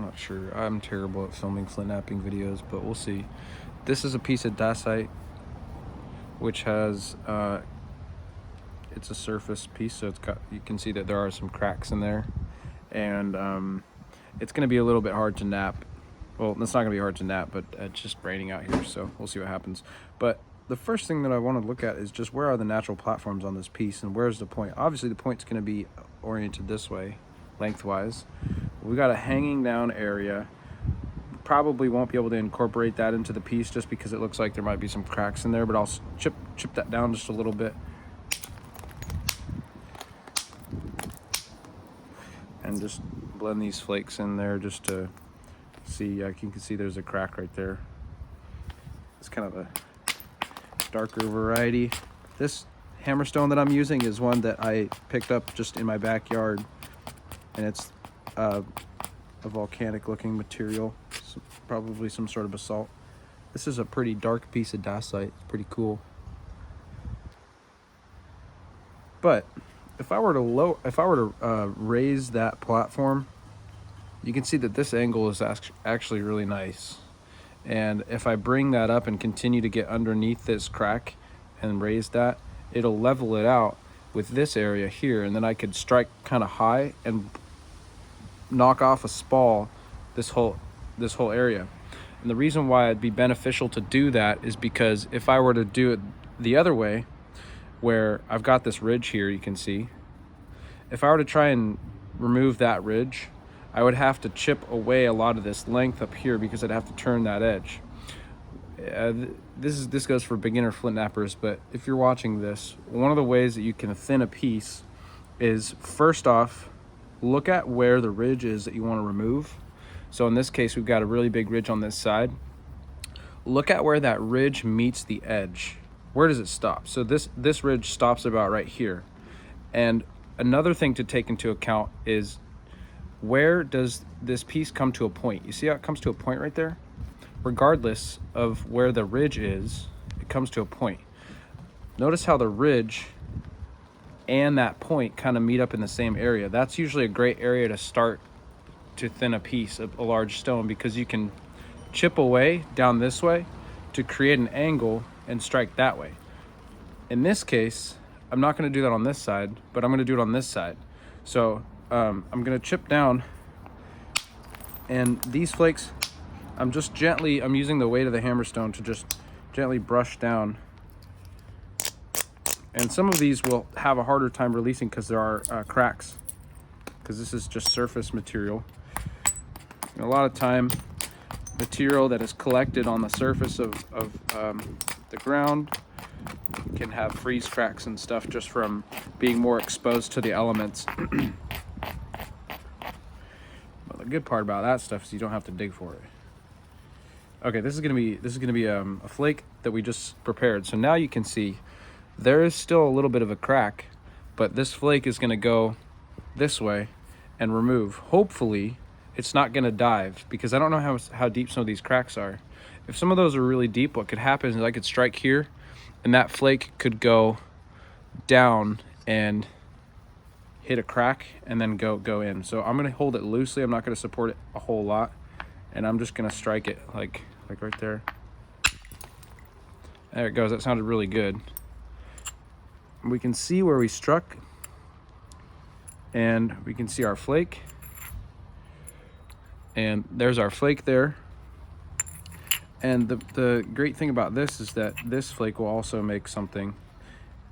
not sure. I'm terrible at filming flint knapping videos, but we'll see. This is a piece of dacite, which has, it's a surface piece, so it's got, you can see that there are some cracks in there. And it's gonna be a little bit hard to knap. Well, it's not gonna be hard to knap, but it's just raining out here, so we'll see what happens. But the first thing that I want to look at is just where are the natural platforms on this piece and where's the point. Obviously the point's going to be oriented this way, lengthwise. We got a hanging down area. Probably won't be able to incorporate that into the piece just because it looks like there might be some cracks in there, but I'll chip that down just a little bit. And just blend these flakes in there just to see. You can see there's a crack right there. It's kind of a darker variety. This hammerstone that I'm using is one that I picked up just in my backyard, and it's a volcanic looking material, probably some sort of basalt. This is a pretty dark piece of dacite. It's pretty cool. But if I were to raise that platform, you can see that this angle is actually really nice. And if I bring that up and continue to get underneath this crack and raise that, it'll level it out with this area here, and then I could strike kind of high and knock off a spall this whole area. And the reason why it'd be beneficial to do that is because if I were to do it the other way, where I've got this ridge here, you can see, if I were to try and remove that ridge, I would have to chip away a lot of this length up here because I'd have to turn that edge. This goes for beginner flint knappers, but if you're watching this, one of the ways that you can thin a piece is, first off, look at where the ridge is that you want to remove. So in this case, we've got a really big ridge on this side. Look at where that ridge meets the edge. Where does it stop? So this ridge stops about right here. And another thing to take into account is, where does this piece come to a point? You see how it comes to a point right there? Regardless of where the ridge is, it comes to a point. Notice how the ridge and that point kind of meet up in the same area. That's usually a great area to start to thin a piece of a large stone, because you can chip away down this way to create an angle and strike that way. In this case, I'm not going to do that on this side, but I'm going to do it on this side. So I'm going to chip down, and these flakes, I'm using the weight of the hammerstone to just gently brush down. And some of these will have a harder time releasing because there are cracks, because this is just surface material. And a lot of time, material that is collected on the surface of the ground can have freeze cracks and stuff just from being more exposed to the elements. But the good part about that stuff is you don't have to dig for it. Okay, this is gonna be a flake that we just prepared. So now you can see there is still a little bit of a crack, but this flake is gonna go this way and remove. Hopefully it's not gonna dive, because I don't know how deep some of these cracks are. If some of those are really deep, what could happen is I could strike here and that flake could go down and hit a crack and then go in. So I'm gonna hold it loosely. I'm not gonna support it a whole lot, and I'm just gonna strike it like right there. There it goes. That sounded really good. We can see where we struck, and we can see our flake, and there's our flake there. And the great thing about this is that this flake will also make something.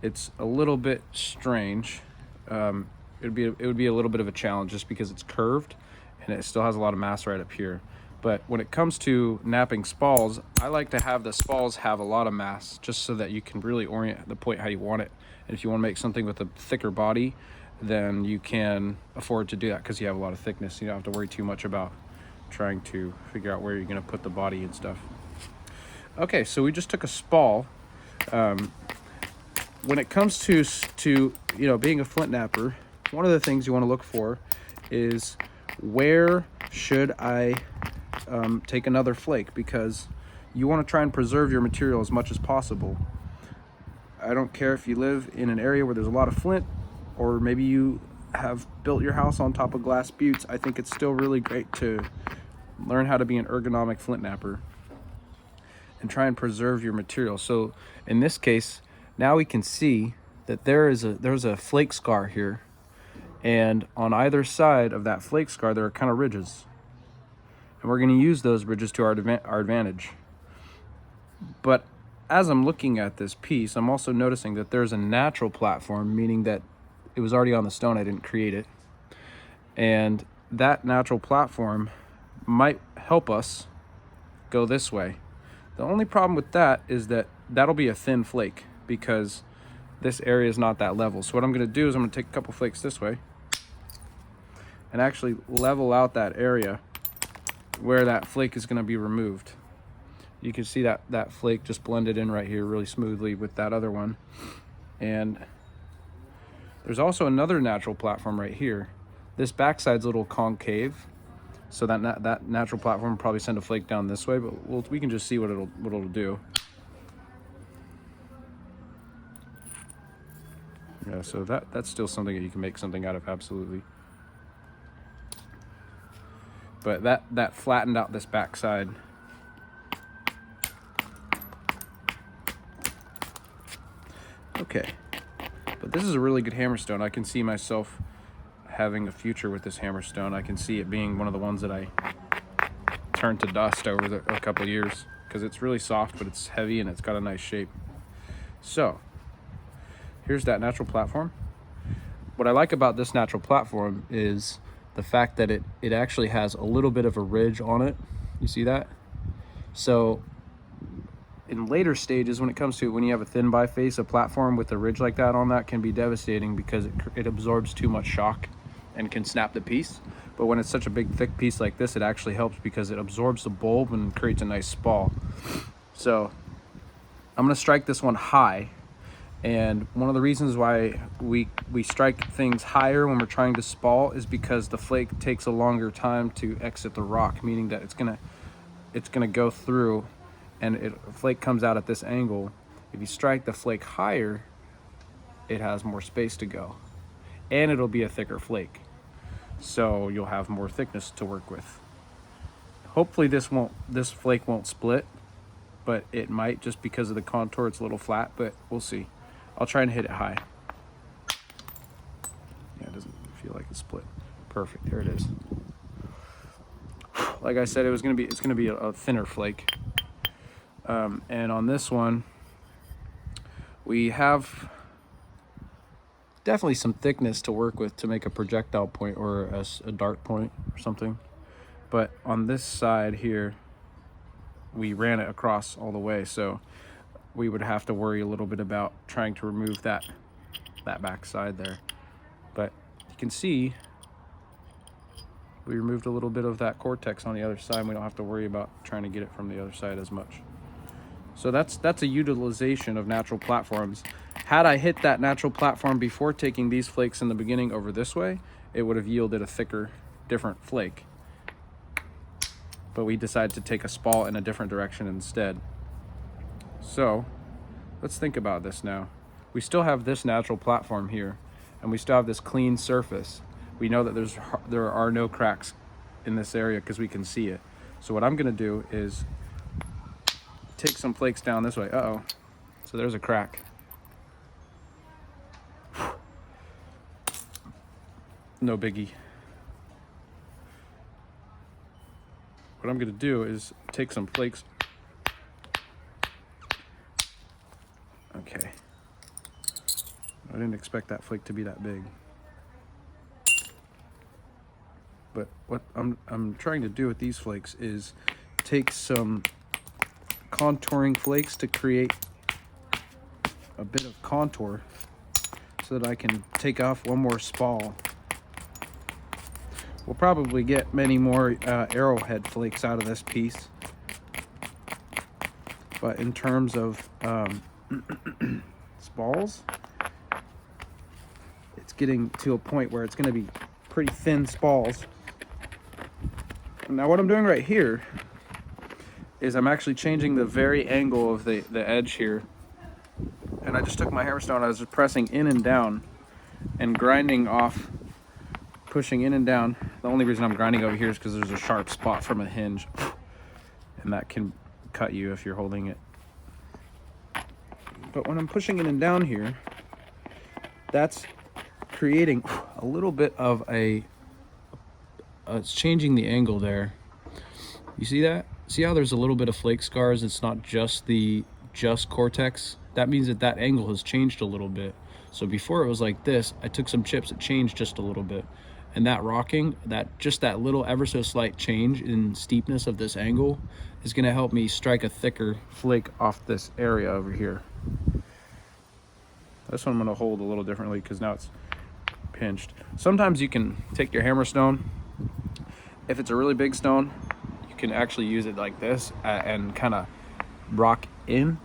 It's a little bit strange. It would be a little bit of a challenge just because it's curved and it still has a lot of mass right up here. But when it comes to knapping spalls, I like to have the spalls have a lot of mass, just so that you can really orient the point how you want it. And if you want to make something with a thicker body, then you can afford to do that because you have a lot of thickness. You don't have to worry too much about trying to figure out where you're going to put the body and stuff. Okay, so we just took a spall. When it comes to being a flint knapper, one of the things you want to look for is, where should I take another flake, because you want to try and preserve your material as much as possible. I don't care if you live in an area where there's a lot of flint, or maybe you have built your house on top of glass buttes. I think it's still really great to learn how to be an ergonomic flint knapper, and try and preserve your material. So in this case, now we can see that there's a flake scar here, and on either side of that flake scar there are kind of ridges, and we're going to use those ridges to our advantage. But as I'm looking at this piece, I'm also noticing that there's a natural platform, meaning that it was already on the stone, I didn't create it, and that natural platform might help us go this way. The only problem with that is that that'll be a thin flake because this area is not that level. So what I'm going to do is I'm going to take a couple flakes this way and actually level out that area where that flake is going to be removed. You can see that flake just blended in right here really smoothly with that other one. And there's also another natural platform right here. This backside's a little concave, so that natural platform will probably send a flake down this way, but we can just see what it'll do. Yeah, so that's still something that you can make something out of, absolutely. But that flattened out this backside. Okay, but this is a really good hammerstone. I can see myself having a future with this hammerstone. I can see it being one of the ones that I turn to dust over a couple of years because it's really soft, but it's heavy and it's got a nice shape. So here's that natural platform. What I like about this natural platform is the fact that it actually has a little bit of a ridge on it. You see that? So in later stages, when it comes to when you have a thin biface, a platform with a ridge like that on that can be devastating because it absorbs too much shock and can snap the piece. But when it's such a big thick piece like this, it actually helps because it absorbs the bulb and creates a nice spall. So I'm going to strike this one high, and one of the reasons why we strike things higher when we're trying to spall is because the flake takes a longer time to exit the rock, meaning that it's gonna go through, and flake comes out at this angle. If you strike the flake higher, it has more space to go, and it'll be a thicker flake, so you'll have more thickness to work with. Hopefully this flake won't split, but it might just because of the contour. It's a little flat, but we'll see. I'll try and hit it high. Yeah, it doesn't feel like it's split. Perfect, there it is. Like I said, it's gonna be a thinner flake. And on this one, we have definitely some thickness to work with to make a projectile point or a dart point or something. But on this side here, we ran it across all the way, so we would have to worry a little bit about trying to remove that back side there. But you can see we removed a little bit of that cortex on the other side. We don't have to worry about trying to get it from the other side as much. So that's a utilization of natural platforms. Had I hit that natural platform before taking these flakes in the beginning over this way, it would have yielded a thicker, different flake. But we decided to take a spall in a different direction instead. So let's think about this now. We still have this natural platform here, and we still have this clean surface. We know that there are no cracks in this area because we can see it. So what I'm gonna do is take some flakes down this way. Uh-oh, so there's a crack. No biggie. What I'm gonna do is take some flakes. Okay. I didn't expect that flake to be that big. But what I'm trying to do with these flakes is take some contouring flakes to create a bit of contour so that I can take off one more spall. We'll probably get many more arrowhead flakes out of this piece. But in terms of spalls, it's getting to a point where it's going to be pretty thin spalls. Now what I'm doing right here is I'm actually changing the very angle of the edge here, and I just took my hammerstone, I was just pressing in and down and grinding off, pushing in and down The only reason I'm grinding over here is because there's a sharp spot from a hinge, and that can cut you if you're holding it. But when I'm pushing it in down here, that's creating a little bit of it's changing the angle there. You see that? See how there's a little bit of flake scars? It's not just cortex. That means that angle has changed a little bit. So before it was like this, I took some chips, it changed just a little bit. And that rocking, just that little ever so slight change in steepness of this angle is gonna help me strike a thicker flake off this area over here. This one I'm gonna hold a little differently because now it's pinched. Sometimes you can take your hammer stone. If it's a really big stone, you can actually use it like this and kind of rock in.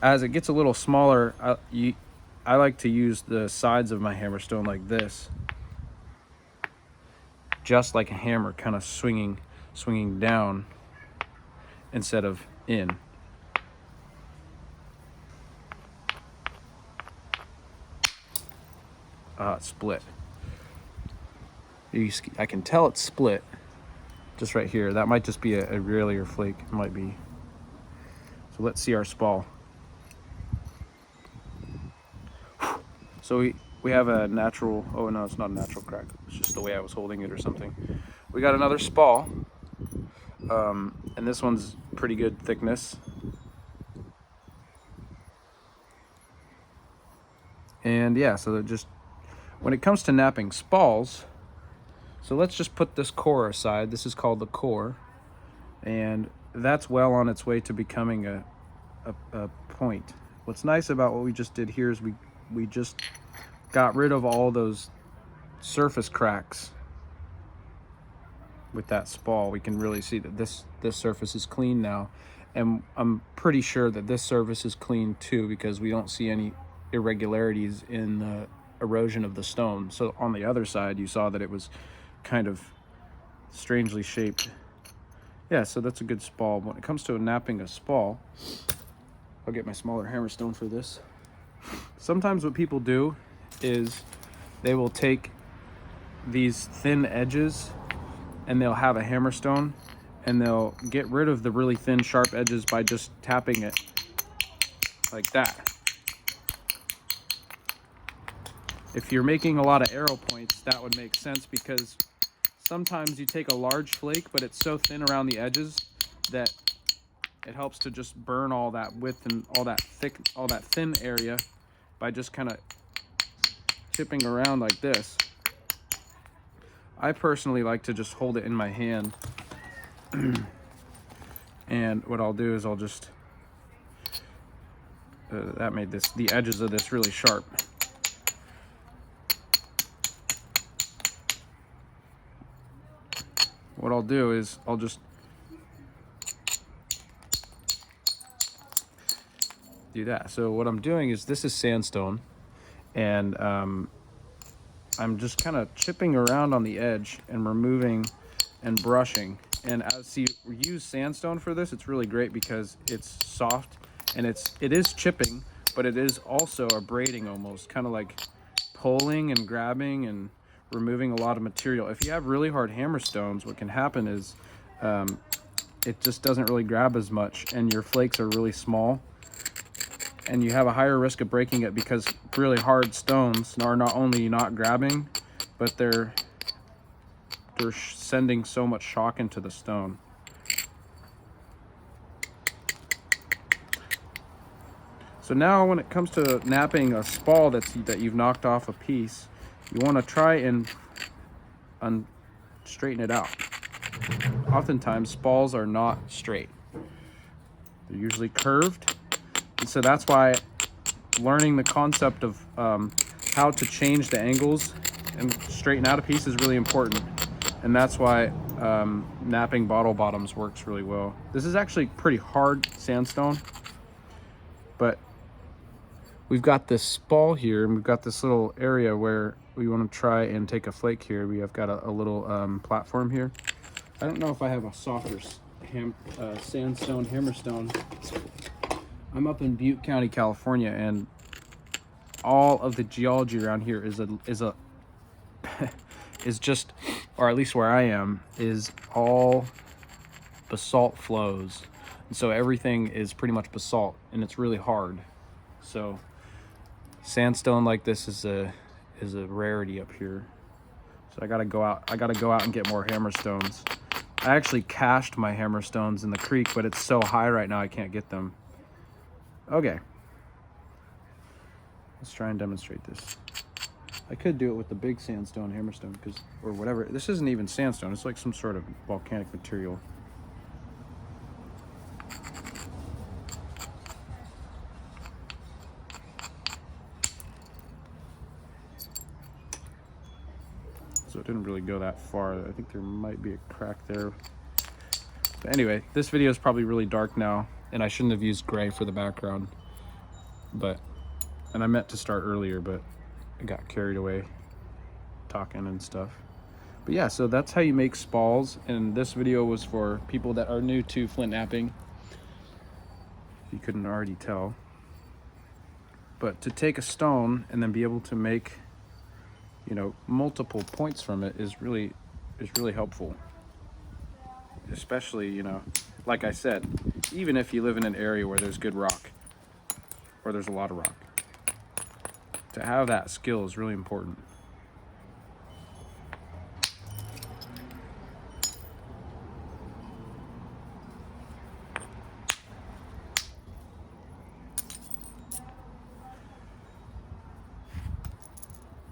As it gets a little smaller, I like to use the sides of my hammer stone like this, just like a hammer, kind of swinging down instead of in. It's split. I can tell it's split just right here. That might just be a earlier flake. It might be. So let's see our spall. So we have a natural, oh no, it's not a natural crack. It's just the way I was holding it or something. We got another spall. And this one's pretty good thickness. And yeah, so when it comes to knapping spalls, so let's just put this core aside. This is called the core, and that's well on its way to becoming a point. What's nice about what we just did here is we just got rid of all those surface cracks with that spall. We can really see that this surface is clean now, and I'm pretty sure that this surface is clean too, because we don't see any irregularities in the erosion of the stone. So on the other side, you saw that it was kind of strangely shaped. Yeah, so that's a good spall. When it comes to knapping a spall, I'll get my smaller hammer stone for this. Sometimes what people do is they will take these thin edges and they'll have a hammer stone and they'll get rid of the really thin sharp edges by just tapping it like that. If you're making a lot of arrow points, that would make sense, because sometimes you take a large flake, but it's so thin around the edges that it helps to just burn all that width and all that thin area by just kind of chipping around like this. I personally like to just hold it in my hand. And what I'll do is I'll just, that made the edges of this really sharp. What I'll do is I'll just do that. So what I'm doing is, this is sandstone, and I'm just kind of chipping around on the edge and removing and brushing. And as you use sandstone for this, it's really great because it's soft and it is chipping, but it is also abrading, almost kind of like pulling and grabbing and removing a lot of material. If you have really hard hammer stones, what can happen is it just doesn't really grab as much, and your flakes are really small, and you have a higher risk of breaking it, because really hard stones are not only not grabbing, but they're sending so much shock into the stone. So now when it comes to knapping a spall that you've knocked off a piece, you want to try and straighten it out. Oftentimes spalls are not straight. They're usually curved. And so that's why learning the concept of how to change the angles and straighten out a piece is really important. And that's why knapping bottle bottoms works really well. This is actually pretty hard sandstone, but we've got this spall here, and we've got this little area where we want to try and take a flake here. We have got a little platform here. I don't know if I have a softer sandstone hammerstone. I'm up in Butte County, California, and all of the geology around here is a is just, or at least where I am, is all basalt flows. And so everything is pretty much basalt, and it's really hard. So sandstone like this is a rarity up here. So I gotta go out and get more hammerstones. I actually cached my hammerstones in the creek, but it's so high right now I can't get them. Okay. Let's try and demonstrate this. I could do it with the big sandstone hammerstone, or whatever. This isn't even sandstone, it's like some sort of volcanic material. So it didn't really go that far. I think there might be a crack there. But anyway, this video is probably really dark now, and I shouldn't have used gray for the background. And I meant to start earlier, but I got carried away talking and stuff. But yeah, so that's how you make spalls, and this video was for people that are new to flint knapping, if you couldn't already tell. But to take a stone and then be able to make, you know, multiple points from it is really helpful. Especially, you know, like I said, even if you live in an area where there's good rock, or there's a lot of rock, to have that skill is really important.